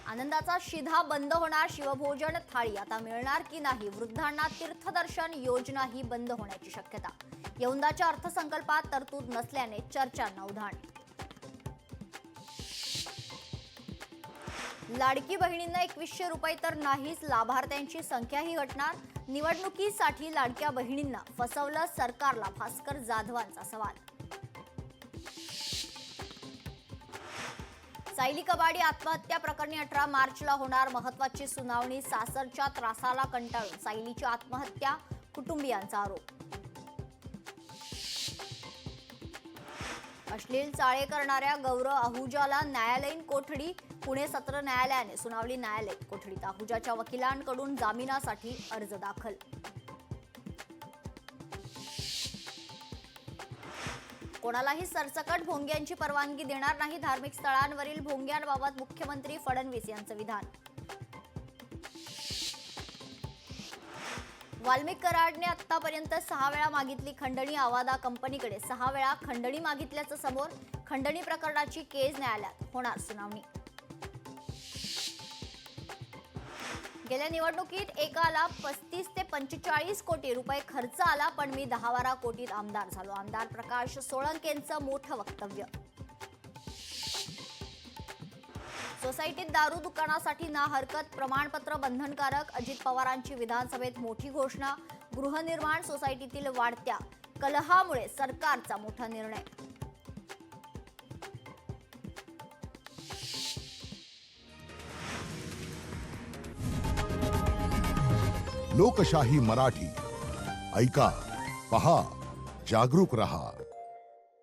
आनंदाचा शिधा बंद होणार, शिवभोजन थाळी आता मिळणार की नाही? वृद्धांना तीर्थदर्शन योजनाही बंद होण्याची शक्यता. यंदाच्या अर्थसंकल्पात तरतूद नसल्याने चर्चांना उधाण. लाडकी बहिणींना 2100 रुपये तर नाहीच, लाभार्थ्यांची संख्याही घटणार. निवडणुकीसाठी लाडक्या बहिणींना फसवलं सरकारला, भास्कर जाधवांचा सवाल. सायली कबाडी आत्महत्या प्रकरणी 18 मार्चला होणार महत्त्वाची सुनावणी. सासरच्या त्रासाला कंटाळून सायलीची आत्महत्या, कुटुंबियांचा आरोप. अश्लील चाळे करणाऱ्या गौरव आहुजाला न्यायालयीन कोठडी. पुणे सत्र न्यायालयाने सुनावली न्यायालयीन कोठडीत. आहुजाच्या वकिलांकडून जामिनासाठी अर्ज दाखल. कोणालाही सरसकट भोंग्यांची परवानगी देणार नाही, धार्मिक स्थळांवरील भोंग्यांबाबत मुख्यमंत्री फडणवीस यांचं विधान. वाल्मिक कराडने आतापर्यंत 6 वेळा मागितली खंडणी. आवादा कंपनीकडे 6 वेळा खंडणी मागितल्याचं समोर. खंडणी प्रकरणाची केस न्यायालयात होणार सुनावणी. गेल्या निवडणुकीत एकाला 35 ते 45 कोटी रुपये खर्च आला, पण मी 10-12 कोटीत आमदार झालो. आमदार प्रकाश सोळंकेंचं मोठं वक्तव्य. सोसायटीत दारू दुकानासाठी ना हरकत, प्रमाणपत्र बंधनकारक. अजित पवारांची विधानसभेत मोठी घोषणा. गृहनिर्माण सोसायटीतील वाढत्या कलहामुळे सरकारचा मोठा निर्णय. लोकशाही मराठी ऐका, पहा, जागरूक रहा.